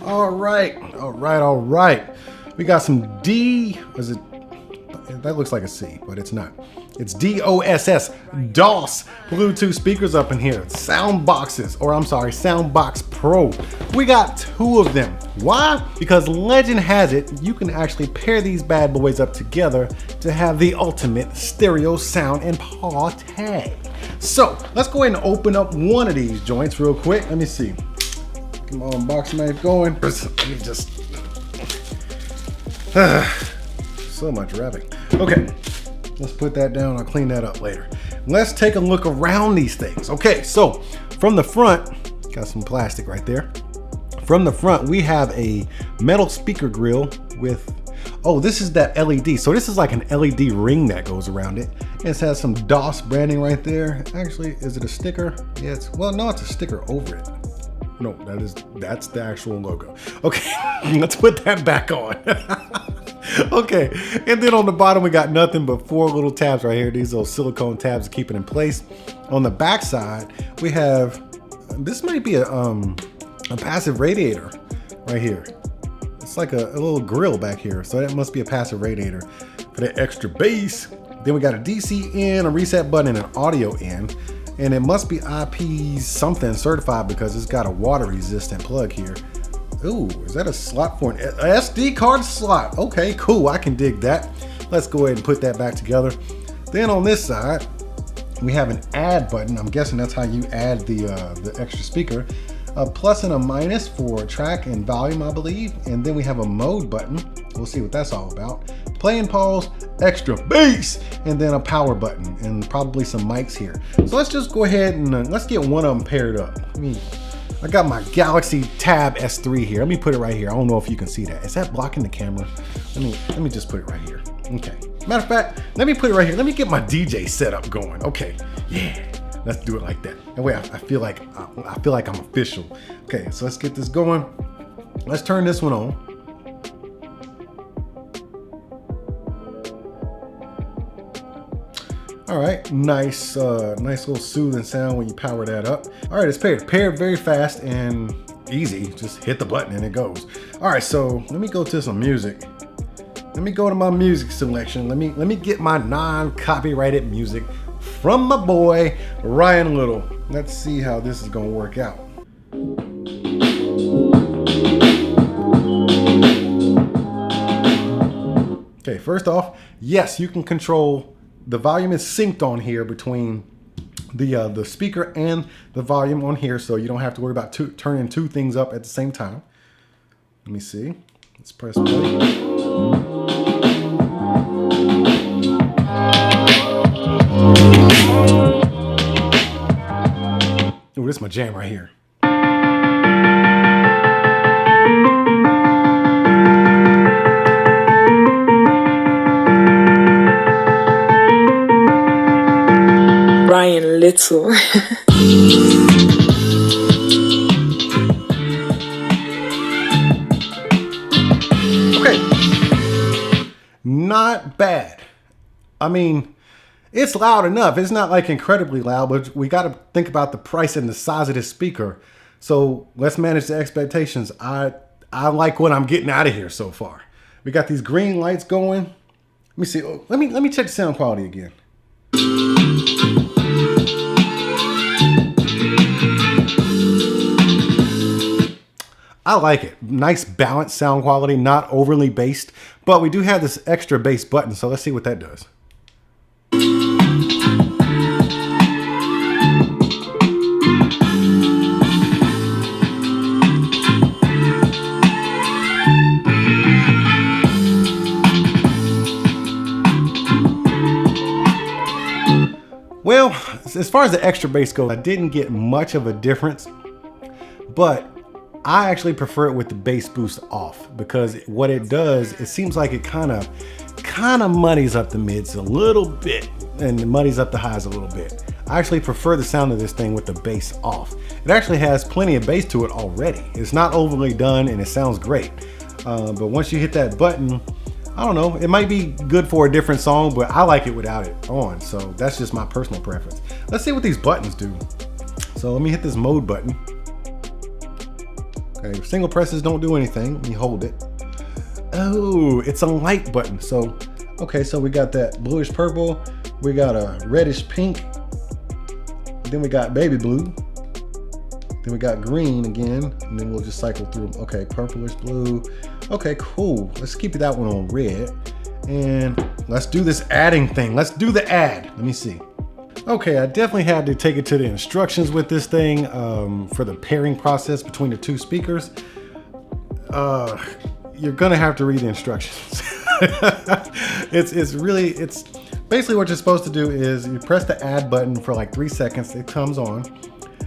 All right. We got some that looks like a C, but it's not. It's DOSS, DOSS Bluetooth speakers up in here. SoundBox Pro. We got 2 of them. Why? Because legend has it, you can actually pair these bad boys up together to have the ultimate stereo sound and party. So let's go ahead and open up one of these joints real quick. Let me see. Come on, box knife going. Let me just. So much wrapping. Okay, let's put that down. I'll clean that up later. Let's take a look around these things. Okay, so from the front, got some plastic right there. From the front, we have a metal speaker grill with, oh, this is that LED. So this is like an LED ring that goes around it. It has some DOSS branding right there. Actually, is it a sticker? Yeah, no, it's a sticker over it. No, that's the actual logo. Okay, let's put that back on. Okay, and then on the bottom we got nothing but 4 little tabs right here. These little silicone tabs to keep it in place. On the back side, we have, this might be a passive radiator right here. It's like a little grill back here, so that must be a passive radiator for the extra bass. Then we got a DC in, a reset button, and an audio in. And it must be IP something certified because it's got a water resistant plug here. Ooh, is that a slot for an SD card slot? Okay, cool, I can dig that. Let's go ahead and put that back together. Then on this side, we have an add button. I'm guessing that's how you add the extra speaker. A plus and a minus for track and volume, I believe. And then we have a mode button. We'll see what that's all about. Play and pause, extra bass, and then a power button and probably some mics here. So let's just go ahead and let's get one of them paired up. I got my Galaxy Tab S3 here. Let me put it right here. I don't know if you can see that. Is that blocking the camera? Let me just put it right here. Okay. Matter of fact, let me put it right here. Let me get my DJ setup going. Okay. Yeah. Let's do it like that. That way I feel like I'm official. Okay, so let's get this going. Let's turn this one on. All right, nice little soothing sound when you power that up. All right, it's paired very fast and easy. Just hit the button and it goes. All right, so let me go to some music. Let me go to my music selection. Let me get my non-copyrighted music from my boy Ryan Little. Let's see how this is gonna work out. Okay, first off, yes, you can control. The volume is synced on here between the speaker and the volume on here, so you don't have to worry about turning 2 things up at the same time. Let me see. Let's press play. Oh, this is my jam right here. Ryan Little. Okay. Not bad. I mean, it's loud enough. It's not like incredibly loud, but we got to think about the price and the size of this speaker. So let's manage the expectations. I like what I'm getting out of here so far. We got these green lights going. Let me see. Let me check the sound quality again. I like it. Nice balanced sound quality, not overly bassed, but we do have this extra bass button, so let's see what that does. Well, as far as the extra bass goes, I didn't get much of a difference, but I actually prefer it with the bass boost off because what it does, it seems like it kind of muddies up the mids a little bit and muddies up the highs a little bit. I actually prefer the sound of this thing with the bass off. It actually has plenty of bass to it already. It's not overly done and it sounds great. But once you hit that button, I don't know, it might be good for a different song, but I like it without it on. So that's just my personal preference. Let's see what these buttons do. So let me hit this mode button. Okay, single presses don't do anything. Let me hold it. Oh, it's a light button. So, okay, so we got that bluish purple. We got a reddish pink. Then we got baby blue. Then we got green again, and then we'll just cycle through them. Okay, purplish blue. Okay, cool. Let's keep that one on red. And let's do this adding thing. Let's do the add. Let me see. Okay, I definitely had to take it to the instructions with this thing for the pairing process between the two speakers. You're gonna have to read the instructions. It's basically what you're supposed to do is you press the add button for like 3 seconds, it comes on.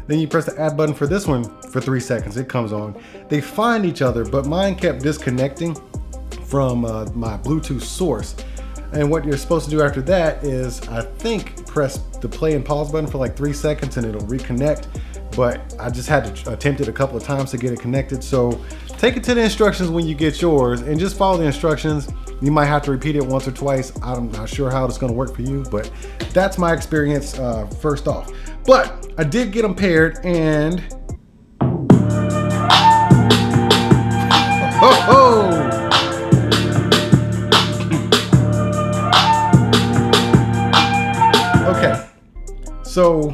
Then you press the add button for this one for 3 seconds, it comes on. They find each other, but mine kept disconnecting from my Bluetooth source. And what you're supposed to do after that is, I think, press the play and pause button for like 3 seconds and it'll reconnect. But I just had to attempt it a couple of times to get it connected. So take it to the instructions when you get yours and just follow the instructions. You might have to repeat it once or twice. I'm not sure how it's gonna work for you, but that's my experience first off. But I did get them paired and okay, so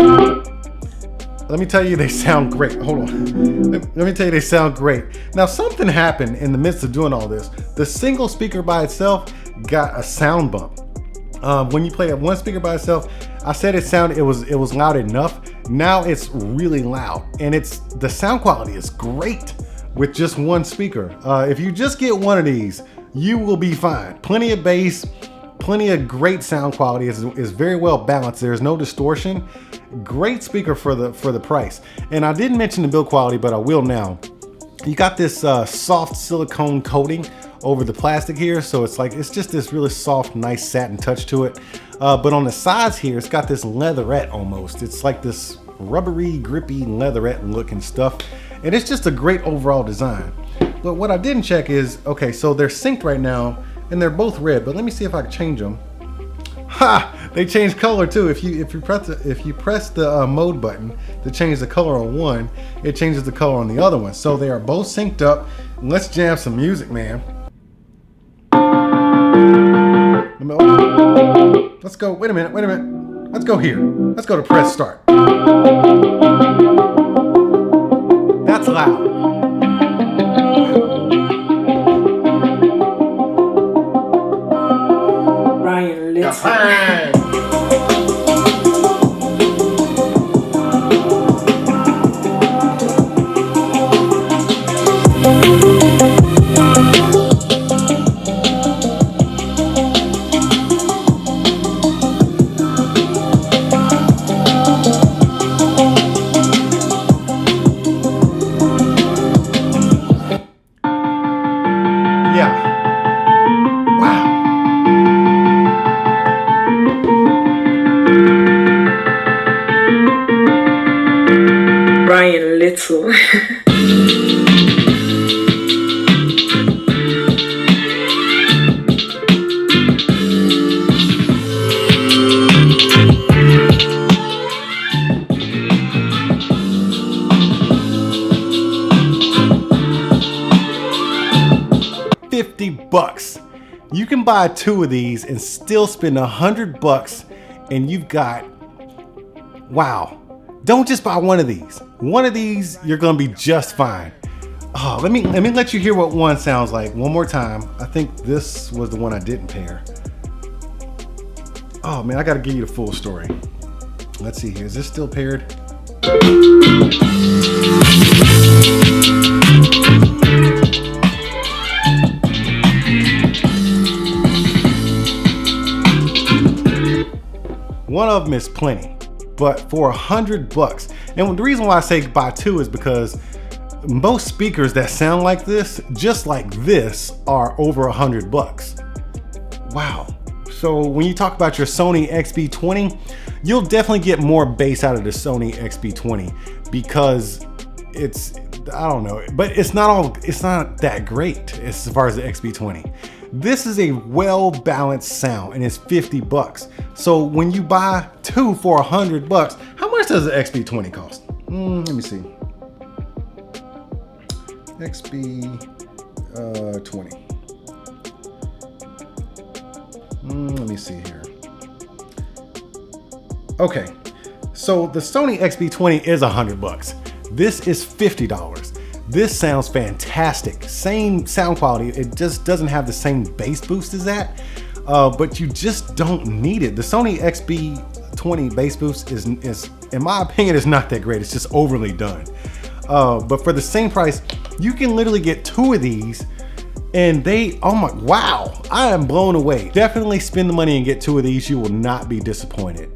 let me tell you, they sound great. Hold on. Let me tell you, they sound great. Now, something happened in the midst of doing all this. The single speaker by itself got a sound bump. When you play it one speaker by itself, I said it was loud enough. Now it's really loud, and the sound quality is great with just one speaker. If you just get one of these, you will be fine. Plenty of bass, plenty of great sound quality. Is very well balanced. There's no distortion. Great speaker for the price. And I didn't mention the build quality, but I will now. You got this soft silicone coating over the plastic here, so it's just this really soft, nice satin touch to it. But on the sides here, it's got this leatherette almost. It's like this rubbery, grippy leatherette looking stuff, and it's just a great overall design. But what I didn't check is, okay, so they're synced right now, and they're both red. But let me see if I can change them. Ha! They change color too. If you press the mode button to change the color on one, it changes the color on the other one. So they are both synced up. Let's jam some music, man. Let's go. Wait a minute. Let's go here. Let's go to press start. That's loud. Brian Little. Brian Little. $50. You can buy 2 of these and still spend $100, and you've got, wow. Don't just buy one of these. One of these, you're gonna be just fine. Oh, let me let you hear what one sounds like one more time. I think this was the one I didn't pair. Oh man, I gotta give you the full story. Let's see here, is this still paired? One of them is plenty, but for $100, and the reason why I say buy 2 is because most speakers that sound like this, just like this, are over $100. Wow. So when you talk about your Sony XB20, you'll definitely get more bass out of the Sony XB20 because it's, I don't know, but it's not that great as far as the XB20. This is a well-balanced sound and it's $50. So when you buy 2 for $100, how much does the XB20 cost? Let me see. XB20. Let me see here. Okay, so the Sony XB20 is $100. This is $50. This sounds fantastic. Same sound quality. It just doesn't have the same bass boost as that, but you just don't need it. The Sony XB20 bass boost is, in my opinion, is not that great. It's just overly done. But for the same price, you can literally get 2 of these, and they, oh my, wow, I am blown away. Definitely spend the money and get 2 of these. You will not be disappointed.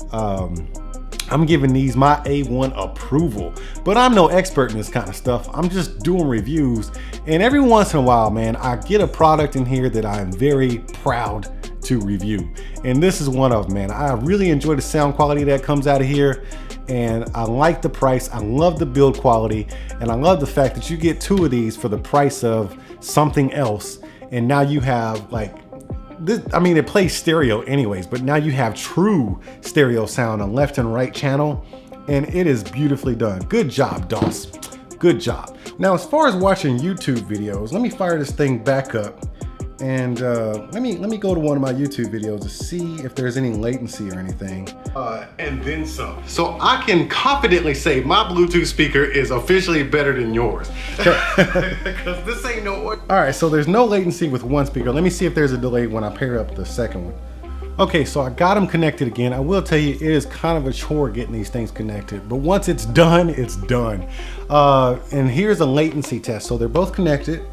I'm giving these my A1 approval, but I'm no expert in this kind of stuff. I'm just doing reviews, and every once in a while, man, I get a product in here that I'm very proud to review, and this is one of them, man. I really enjoy the sound quality that comes out of here, and I like the price. I love the build quality, and I love the fact that you get 2 of these for the price of something else, and now you have like this, I mean, it plays stereo anyways, but now you have true stereo sound on left and right channel, and it is beautifully done. Good job, DOSS. Good job. Now, as far as watching YouTube videos, let me fire this thing back up, and let me go to one of my YouTube videos to see if there's any latency or anything, and then some. So I can confidently say my Bluetooth speaker is officially better than yours, because this ain't no order. All right, so there's no latency with one speaker. Let me see if there's a delay when I pair up the second one. Okay, so I got them connected again. I will tell you, it is kind of a chore getting these things connected, but once it's done, it's done. And here's a latency test. So they're both connected.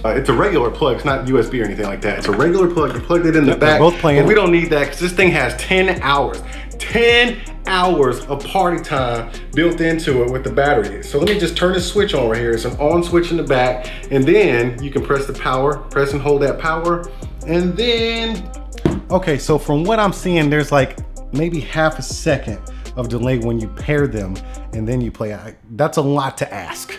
It's a regular plug. It's not USB or anything like that. It's a regular plug. You plugged it in the back. Both playing. But we don't need that because this thing has 10 hours. 10 hours of party time built into it with the battery. So let me just turn this switch on right here. It's an on switch in the back, and then you can press the power, press and hold that power, and then, okay, so from what I'm seeing, there's like maybe half a second of delay when you pair them and then you play. That's a lot to ask.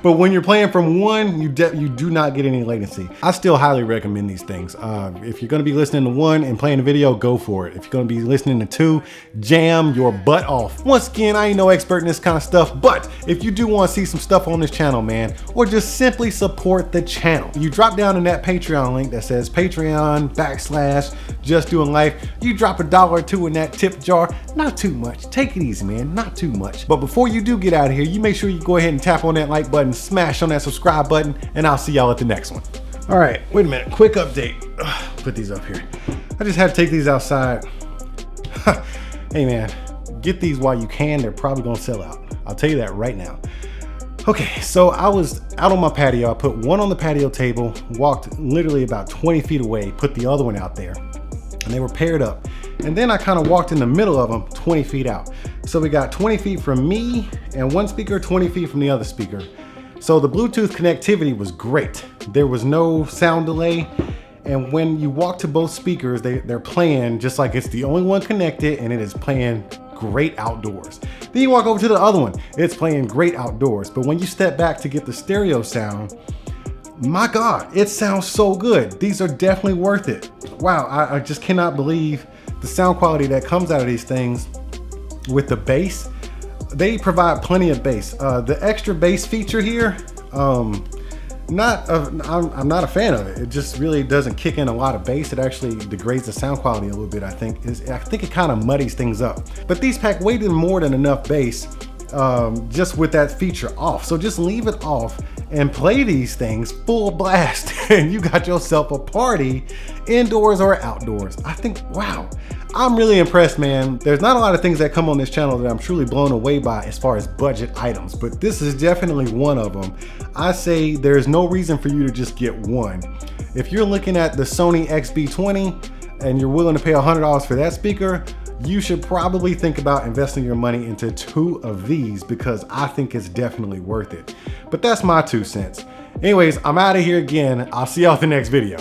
But when you're playing from one, you do not get any latency. I still highly recommend these things. If you're gonna be listening to one and playing a video, go for it. If you're gonna be listening to 2, jam your butt off. Once again, I ain't no expert in this kind of stuff, but if you do want to see some stuff on this channel, man, or just simply support the channel, you drop down in that Patreon link that says Patreon/JustDoingLife. You drop $1 or 2 in that tip jar. Not too much. Take it easy, man. Not too much. But before you do get out of here, you make sure you go ahead and tap on that like button, smash on that subscribe button, and I'll see y'all at the next one. All right, wait a minute. Quick update. Put these up here. I just had to take these outside. Hey, man, get these while you can. They're probably gonna sell out. I'll tell you that right now. Okay, so I was out on my patio. I put one on the patio table, walked literally about 20 feet away, put the other one out there, and they were paired up. And then I kind of walked in the middle of them 20 feet out. So we got 20 feet from me and one speaker, 20 feet from the other speaker. So the Bluetooth connectivity was great. There was no sound delay. And when you walk to both speakers, they're playing just like it's the only one connected, and it is playing great outdoors. Then you walk over to the other one, it's playing great outdoors. But when you step back to get the stereo sound, my God, it sounds so good. These are definitely worth it. Wow, I just cannot believe the sound quality that comes out of these things with the bass. They provide plenty of bass. The extra bass feature here, I'm not a fan of it. It just really doesn't kick in a lot of bass. It actually degrades the sound quality a little bit, I think. I think it kind of muddies things up. But these pack way more than enough bass just with that feature off. So just leave it off and play these things full blast, and you got yourself a party indoors or outdoors. I think, wow, I'm really impressed, man. There's not a lot of things that come on this channel that I'm truly blown away by as far as budget items, but this is definitely one of them. I say there's no reason for you to just get one. If you're looking at the Sony XB20 and you're willing to pay $100 for that speaker, you should probably think about investing your money into 2 of these, because I think it's definitely worth it. But that's my 2 cents. Anyways, I'm out of here again. I'll see y'all in the next video.